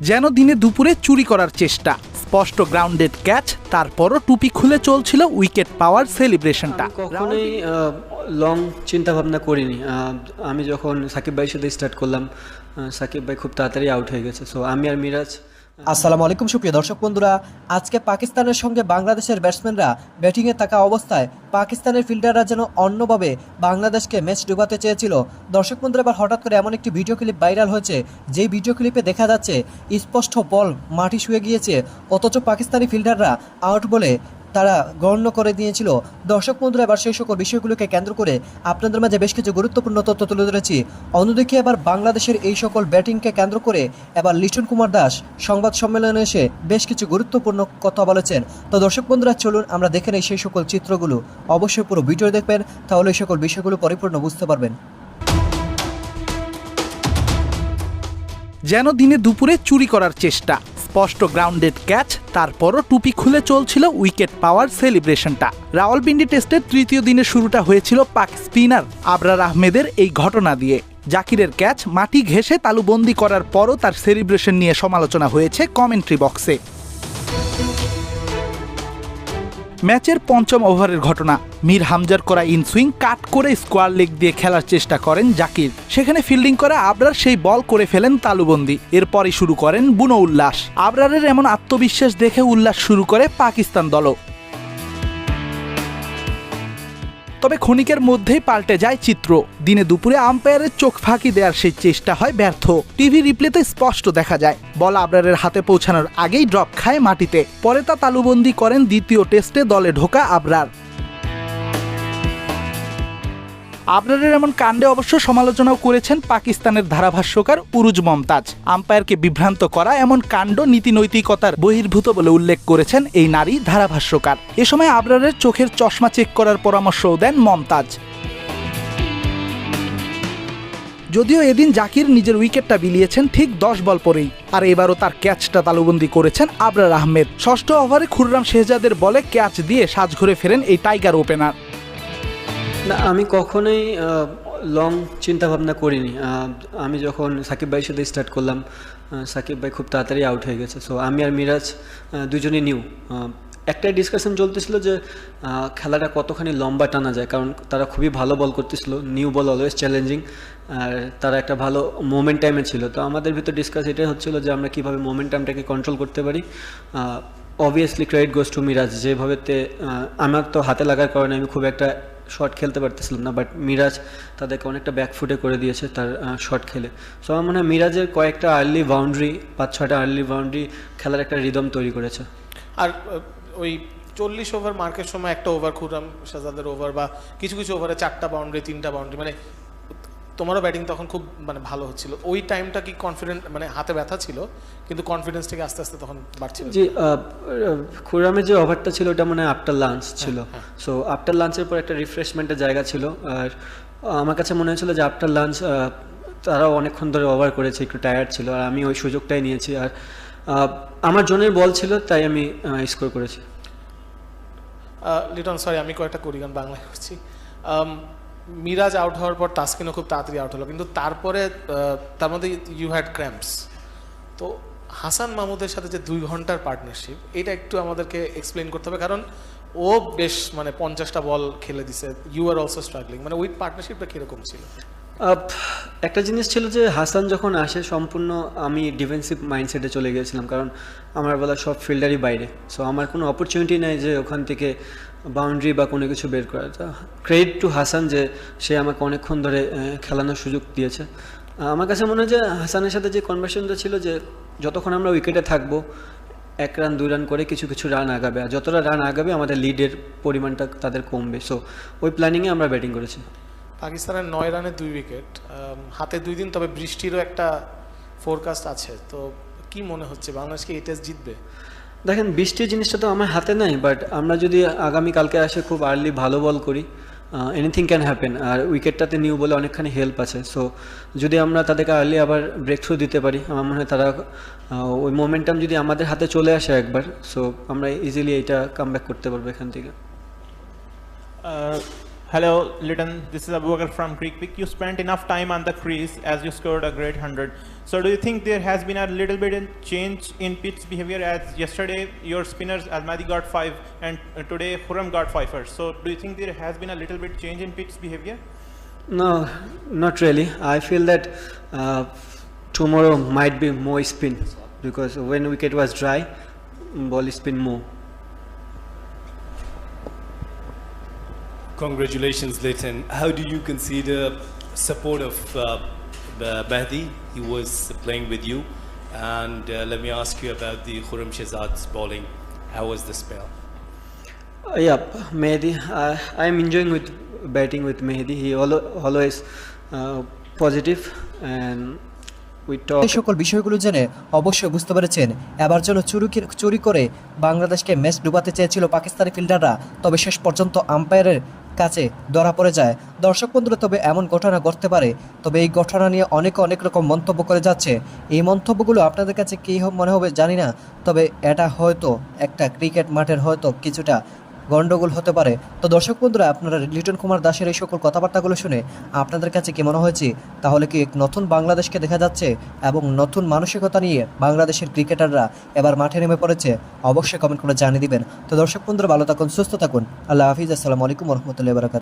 যেন দিনে দুপুরে চুরি করার চেষ্টা, স্পষ্ট গ্রাউন্ডেড ক্যাচ, তারপরও টুপি খুলে চলছিল উইকেট পাওয়ার সেলিব্রেশনটা। কখনোই লং চিন্তা ভাবনা করিনি। আমি যখন সাকিব ভাইয়ের সাথে স্টার্ট করলাম, সাকিব ভাই খুব তাড়াতাড়ি আউট হয়ে গেছে। সো আমি আর মিরাজ। আসসালামু আলাইকুম সুপ্রিয় দর্শক বন্ধুরা, আজকে পাকিস্তানের সঙ্গে বাংলাদেশের ব্যাটসম্যানরা ব্যাটিংয়ে থাকা অবস্থায় পাকিস্তানের ফিল্ডাররা যেন অন্যভাবে বাংলাদেশকে ম্যাচ ডুবাতে চেয়েছিল। দর্শক বন্ধুরা, এবার হঠাৎ করে এমন একটি ভিডিও ক্লিপ ভাইরাল হয়েছে, যেই ভিডিও ক্লিপে দেখা যাচ্ছে স্পষ্ট বল মাটি শুয়ে গিয়েছে, অথচ পাকিস্তানি ফিল্ডাররা আউট বলে তারা গণ্য করে দিয়েছিল। দর্শক বন্ধুরা, এবার সেই সকল বিষয়গুলোকে কেন্দ্র করে আপনাদের মাঝে বেশ কিছু গুরুত্বপূর্ণ তথ্য তুলে ধরেছি। অন্যদিকে এবার বাংলাদেশের এই সকল ব্যাটিংকে কেন্দ্র করে এবার লিটন কুমার দাস সংবাদ সম্মেলনে এসে বেশ কিছু গুরুত্বপূর্ণ কথা বলেছেন। তো দর্শক বন্ধুরা, চলুন আমরা দেখে নেই সেই সকল চিত্রগুলো। অবশ্যই পুরো ভিডিও দেখবেন, তাহলে এই সকল বিষয়গুলো পরিপূর্ণ বুঝতে পারবেন। যেন দিনে দুপুরে চুরি করার চেষ্টা, স্পষ্ট গ্রাউন্ডেড ক্যাচ, তারপরও টুপি খুলে চলছিল উইকেট পাওয়ার সেলিব্রেশনটা। রাওয়ালপিন্ডি টেস্টের তৃতীয় দিনের শুরুটা হয়েছিল পাক স্পিনার আবরার আহমেদের এই ঘটনা দিয়ে। জাকিরের ক্যাচ মাটি ঘেঁষে তালুবন্দি করার পরও তার সেলিব্রেশন নিয়ে সমালোচনা হয়েছে কমেন্ট্রি বক্সে। ম্যাচের পঞ্চম ওভারের ঘটনা, মীর হামজার করা ইনসুইং কাট করে স্কোয়ার লেগ দিয়ে খেলার চেষ্টা করেন জাকির। সেখানে ফিল্ডিং করা আবরার সেই বল করে ফেলেন তালুবন্দি। এরপরই শুরু করেন বুনো উল্লাস। আবরারের এমন আত্মবিশ্বাস দেখে উল্লাস শুরু করে পাকিস্তান দলও। তবে ক্ষণিকের মধ্যেই পাল্টে যায় চিত্র। দিনে দুপুরে আম্পায়ারের চোখ ফাঁকি দেওয়ার সেই চেষ্টা হয় ব্যর্থ। টিভি রিপ্লেতে স্পষ্ট দেখা যায় বল আবরারের হাতে পৌঁছানোর আগেই ড্রপ খায় মাটিতে। পরে তা তালুবন্দি করেন দ্বিতীয় টেস্টে দলে ঢোকা আবরার। আবরারের এমন কাণ্ডে অবশ্য সমালোচনাও করেছেন পাকিস্তানের ধারাভাষ্যকার উরুজ মমতাজ। আম্পায়ারকে বিভ্রান্ত করা এমন কাণ্ড নীতিনৈতিকতার বহির্ভূত বলে উল্লেখ করেছেন এই নারী ধারাভাষ্যকার। এ সময় আবরারের চোখের চশমা চেক করার পরামর্শও দেন মমতাজ। যদিও এদিন জাকির নিজের উইকেটটা বিলিয়েছেন ঠিক 10 বল পরেই, আর এবারও তার ক্যাচটা তালুবন্দি করেছেন আবরার আহমেদ। ষষ্ঠ ওভারে খুররাম শেহজাদের বলে ক্যাচ দিয়ে সাজঘরে ফেরেন এই টাইগার ওপেনার। না, আমি কখনোই লং চিন্তা ভাবনা করিনি। আমি যখন সাকিব ভাইয়ের সাথে স্টার্ট করলাম, সাকিব ভাই খুব তাড়াতাড়ি আউট হয়ে গেছে। সো আমি আর মিরাজ দুজনেই নিউ। একটাই ডিসকাশন চলতেছিল যে খেলাটা কতখানি লম্বা টানা যায়, কারণ তারা খুবই ভালো বল করতেছিল। নিউ বল অলওয়েজ চ্যালেঞ্জিং, আর তারা একটা ভালো মোমেন্টামে ছিল। তো আমাদের ভিতর ডিসকাস এটাই হচ্ছিল যে আমরা কীভাবে মোমেন্টামটাকে কন্ট্রোল করতে পারি। Obviously credit goes to Miraz, যেভাবেতে আমার তো হাতে লাগার কারণে আমি খুব একটা শট খেলতে পারতেছিলাম না, বাট মিরাজ তাদেরকে অনেকটা ব্যাকফুটে করে দিয়েছে তার শট খেলে। সো আমার মনে হয় মিরাজের কয়েকটা আর্লি বাউন্ডারি, 5-6টা আর্লি বাউন্ডারি খেলার একটা রিদম তৈরি করেছে। আর ওই 40 ওভার মার্কের সময় একটা ওভার খুররাম শেহজাদের ওভার, বা কিছু কিছু ওভারে 4টা বাউন্ডারি 3টা বাউন্ডারি, মানে তোমারও ব্যাটিং তখন খুব ভালো হচ্ছিল। ওই টাইমটা কি কনফিডেন্ট, হাতে ব্যথা ছিল কিন্তু কনফিডেন্স থেকে আস্তে আস্তে তখন বাড়ছিল? জি, খুররামের যে ওভারটা ছিল ওটা মানে আফটার লাঞ্চ ছিল। সো আফটার লাঞ্চের পর একটা রিফ্রেশমেন্টের জায়গা ছিল। আর আমার কাছে মনে হয়েছিল যে আফটার লাঞ্চ তারাও অনেকক্ষণ ধরে ওভার করেছে, একটু টায়ার্ড ছিল, আর আমি ওই সুযোগটাই নিয়েছি। আর আমার জোনের বল ছিল, তাই আমি স্কোর করেছি। লিটন, সরি আমি কয়েকটা কোরিয়ান বাংলায় করছি। মিরাজ আউট হওয়ার পর তাসকিনও খুব তাড়াতাড়ি আউট হলো, কিন্তু তারপরে তার মধ্যে ইউ হ্যাড ক্র্যাম্পস। তো হাসান মাহমুদের সাথে যে 2 ঘন্টার পার্টনারশিপ, এটা একটু আমাদেরকে এক্সপ্লেন করতে হবে, কারণ ও বেশ 50টা বল খেলে দিছে। ইউ আর অলসো স্ট্রাগলিং, ওই পার্টনারশিপটা কীরকম ছিল? একটা জিনিস ছিল যে হাসান যখন আসে সম্পূর্ণ আমি ডিফেন্সিভ মাইন্ডসেটে চলে গিয়েছিলাম, কারণ আমার বেলা সব ফিল্ডারই বাইরে। সো আমার কোনো অপরচুনিটি নেই যে ওখান থেকে বাউন্ডারি বা কোনো কিছু বের করা। তো ক্রেডিট টু হাসান যে সে আমাকে অনেকক্ষণ ধরে খেলানোর সুযোগ দিয়েছে। আমার কাছে মনে হয় যে হাসানের সাথে যে কনভারসেশনটা ছিল যে যতক্ষণ আমরা উইকেটে থাকবো 1 রান 2 রান করে কিছু কিছু রান আগাবে, আর যতটা রান আগাবে আমাদের লিডের পরিমাণটা তাদের কমবে। সো ওই প্ল্যানিংয়ে আমরা ব্যাটিং করেছি। পাকিস্তানের 9 রানে 2 উইকেট, হাতে 2 দিন, তবে বৃষ্টিরও একটা ফোরকাস্ট আছে। তো কি মনে হচ্ছে বাংলাদেশ কি এই টেস্ট জিতবে? দেখেন, বৃষ্টির জিনিসটা তো আমার হাতে নাই, বাট আমরা যদি আগামীকালকে আসে খুব আর্লি ভালো বল করি, এনিথিং ক্যান হ্যাপেন। আর উইকেটটাতে নিউ বলে অনেকখানি হেল্প আছে। সো যদি আমরা তাদেরকে আর্লি আবার ব্রেক থ্রু দিতে পারি, আমার মনে হয় তারা ওই মোমেন্টাম যদি আমাদের হাতে চলে আসে একবার, সো আমরা ইজিলি এইটা কাম ব্যাক করতে পারবো এখান থেকে। Hello, Lytton. This is Abubakar from Creek Pick. You spent enough time on the crease as you scored a great 100. So, do you think there has been a little bit of change in pitch behavior? As yesterday, your spinners Almadi got 5, and today Khurram got 5 first. So, do you think there has been a little bit change in pitch behavior? No, not really. I feel that tomorrow might be more spin because when wicket was dry, ball spin more. Congratulations, Leighton. How do you consider support of Mehdi? He was playing with you. And let me ask you about the Khurram Shehzad's bowling. How was the spell? Yeah, Mehdi. I am enjoying with batting with Mehdi. He always positive and we talk. এই সকল বিষয়গুলো জেনে অবশ্যই বুঝতে পেরেছেন এবার যেন চুরি করে বাংলাদেশকে ম্যাচ ডুবাতে চেয়েছিল পাকিস্তানি ফিল্ডাররা, তবে শেষ পর্যন্ত আম্পায়ারের কাছে ধরা পড়ে যায়। দর্শক বন্ধুরা, তবে এমন ঘটনা ঘটতে পারে, তবে এই ঘটনা নিয়ে অনেক রকম মন্তব্য করে যাচ্ছে। এই মন্তব্যগুলো আপনাদের কাছে কী মনে হবে জানি না, তবে এটা হয়তো একটা ক্রিকেট মাঠের হয়তো কিছুটা গন্ডগোল হতে পারে। তো দর্শক বন্ধুরা, আপনারা লিটন কুমার দাসের এই সকল কথাবার্তাগুলো শুনে আপনাদের কাছে কি মনে হয়েছে? তাহলে কি এক নতুন বাংলাদেশকে দেখা যাচ্ছে এবং নতুন মানসিকতা নিয়ে বাংলাদেশের ক্রিকেটাররা এবার মাঠে নেমে পড়েছে? অবশ্যই কমেন্ট করে জানিয়ে দিবেন। তো দর্শক বন্ধুরা, ভালো থাকুন, সুস্থ থাকুন। আল্লাহ হাফিজ। আসসালামু আলাইকুম ওয়া রাহমাতুল্লাহি ওয়া বারাকাতুহু।